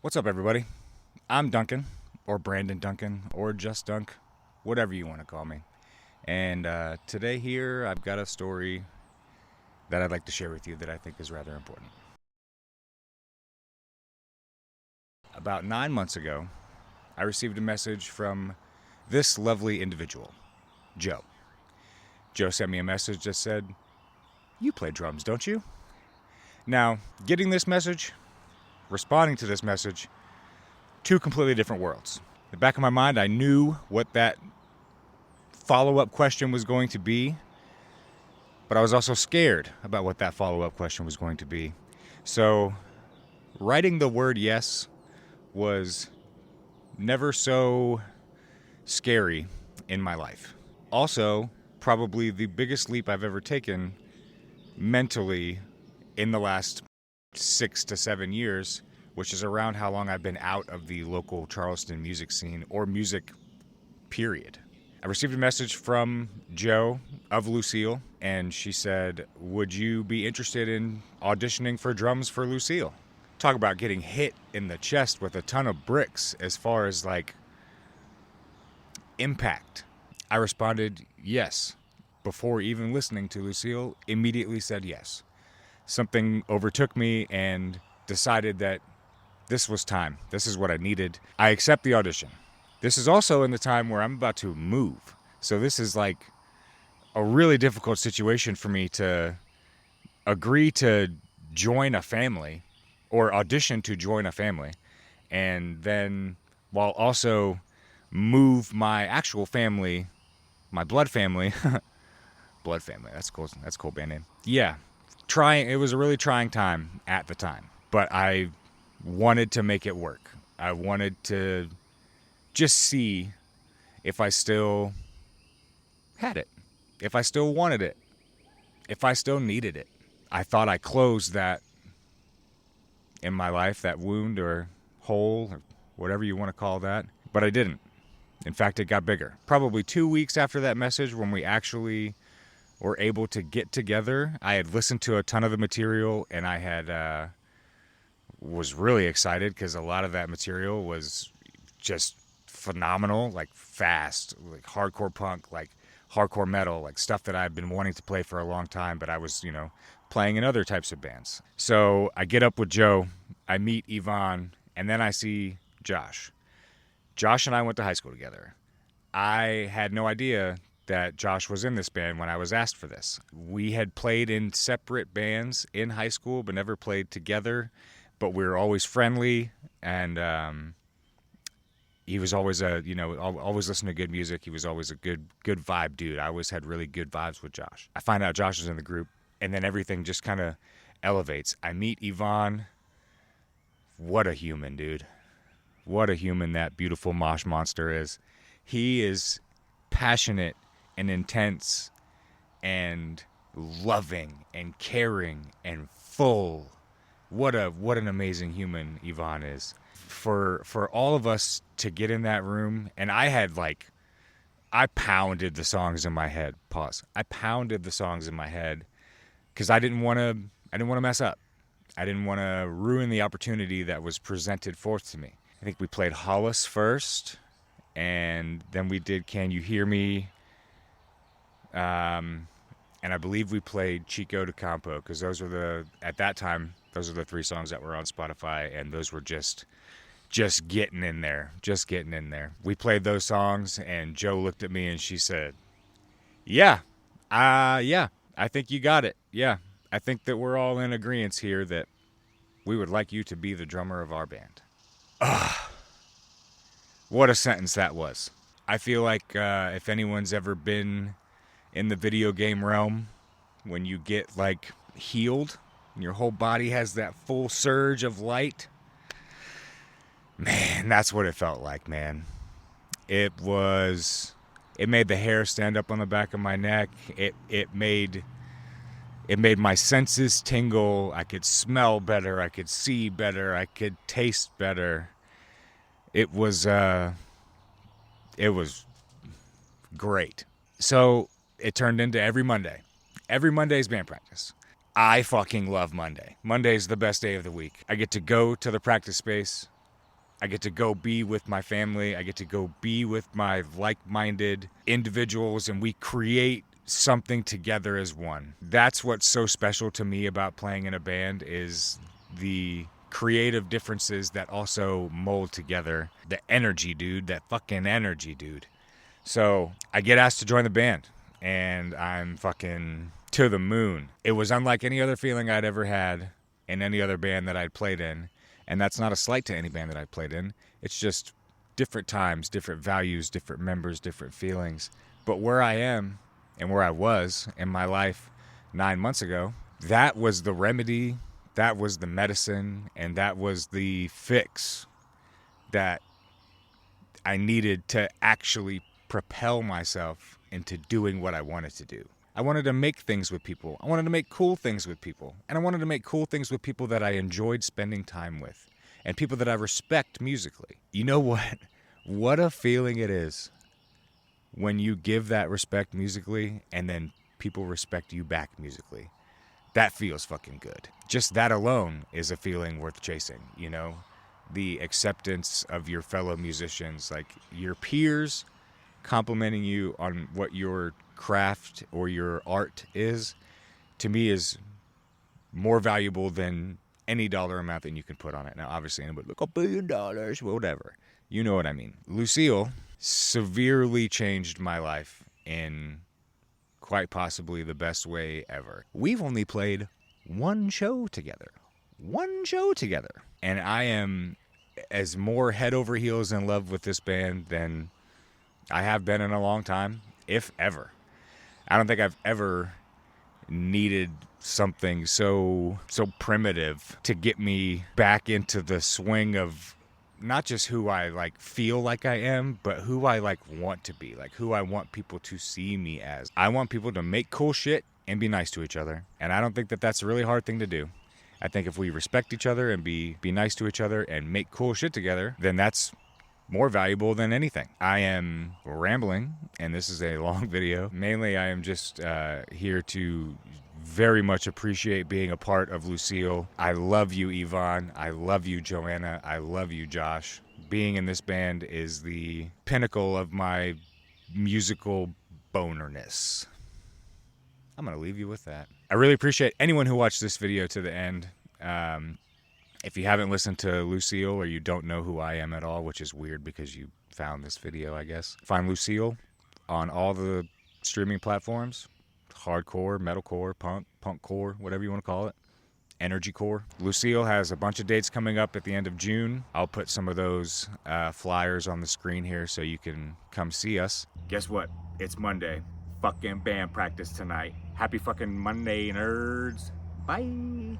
What's up, everybody? I'm Duncan, or Brandon Duncan, or JustDunk, whatever you want to call me. And today here, I've got a story that I'd like to share with you that I think is rather important. About 9 months ago, I received a message from this lovely individual, Joe. Joe sent me a message that said, "You play drums, don't you?" Now, getting this message, responding to this message, two completely different worlds. In the back of my mind, I knew what that follow-up question was going to be, but I was also scared about what that follow-up question was going to be. So, writing the word yes was never so scary in my life. Also, probably the biggest leap I've ever taken mentally in the last 6 to 7 years, which is around how long I've been out of the local Charleston music scene or music, period. I received a message from Joe of Lucille, and she said, "Would you be interested in auditioning for drums for Lucille?" Talk about getting hit in the chest with a ton of bricks as far as like impact. I responded yes. Before even listening to Lucille, immediately said yes. Something overtook me and decided that this was time. This is what I needed. I accept the audition. This is also in the time where I'm about to move. So this is like a really difficult situation for me to agree to join a family or audition to join a family, and then while also move my actual family, my blood family, blood family, that's cool. That's a cool band name. Yeah, it was a really trying time at the time, but I wanted to make it work. I wanted to just see if I still had it, if I still wanted it, if I still needed it. I thought I closed that in my life, that wound or hole or whatever you want to call that, but I didn't. In fact, it got bigger. Probably 2 weeks after that message, when we actually were able to get together, I had listened to a ton of the material, and I had was really excited because a lot of that material was just phenomenal, like fast, like hardcore punk, like hardcore metal, like stuff that I've been wanting to play for a long time, but I was, playing in other types of bands. So I get up with Joe, I meet Yvonne, and then I see Josh. Josh and I went to high school together. I had no idea that Josh was in this band when I was asked for this. We had played in separate bands in high school, but never played together. But we were always friendly, and he was always always listening to good music. He was always a good vibe dude. I always had really good vibes with Josh. I find out Josh is in the group, and then everything just kind of elevates. I meet Yvonne. What a human, dude. What a human that beautiful mosh monster is. He is passionate and intense and loving and caring and full. What an amazing human Yvonne is. For all of us to get in that room, and I pounded the songs in my head. Pause. I pounded the songs in my head because I didn't want to mess up. I didn't want to ruin the opportunity that was presented forth to me. I think we played Hollis first, and then we did Can You Hear Me? And I believe we played Chico de Campo, because at that time, those are the 3 songs that were on Spotify, and those were just getting in there, We played those songs, and Joe looked at me and she said, yeah, I think you got it. Yeah, I think that we're all in agreement here that we would like you to be the drummer of our band. What a sentence that was. I feel like if anyone's ever been in the video game realm, when you get like healed and your whole body has that full surge of light, man, that's what it felt like, man. It made the hair stand up on the back of my neck. It made my senses tingle. I could smell better. I could see better. I could taste better. It was great. So it turned into every Monday. Every Monday's band practice. I fucking love Monday. Monday's the best day of the week. I get to go to the practice space. I get to go be with my family. I get to go be with my like-minded individuals, and we create something together as one. That's what's so special to me about playing in a band, is the creative differences that also mold together. The energy, dude. That fucking energy, dude. So I get asked to join the band, and I'm fucking to the moon. It was unlike any other feeling I'd ever had in any other band that I'd played in. And that's not a slight to any band that I've played in. It's just different times, different values, different members, different feelings. But where I am and where I was in my life 9 months ago, that was the remedy, that was the medicine, and that was the fix that I needed to actually propel myself into doing what I wanted to do. I wanted to make things with people. I wanted to make cool things with people. And I wanted to make cool things with people that I enjoyed spending time with. And people that I respect musically. You know what? What a feeling it is when you give that respect musically and then people respect you back musically. That feels fucking good. Just that alone is a feeling worth chasing, you know? The acceptance of your fellow musicians, like your peers complimenting you on what your craft or your art is, to me, is more valuable than any dollar amount that you can put on it. Now, obviously, anybody like $1 billion, well, whatever. You know what I mean. Lucille severely changed my life in quite possibly the best way ever. We've only played one show together. And I am as more head over heels in love with this band than I have been in a long time, if ever. I don't think I've ever needed something so primitive to get me back into the swing of not just who I like feel like I am, but who I like want to be, like who I want people to see me as. I want people to make cool shit and be nice to each other. And I don't think that that's a really hard thing to do. I think if we respect each other and be nice to each other and make cool shit together, then that's more valuable than anything. I am rambling, and this is a long video. Mainly, I am just here to very much appreciate being a part of Lucille. I love you, Yvonne. I love you, Joanna. I love you, Josh. Being in this band is the pinnacle of my musical bonerness. I'm going to leave you with that. I really appreciate anyone who watched this video to the end. If you haven't listened to Lucille, or you don't know who I am at all, which is weird because you found this video, I guess. Find Lucille on all the streaming platforms. Hardcore, metalcore, punkcore, whatever you want to call it. Energycore. Lucille has a bunch of dates coming up at the end of June. I'll put some of those flyers on the screen here so you can come see us. Guess what? It's Monday. Fucking band practice tonight. Happy fucking Monday, nerds. Bye.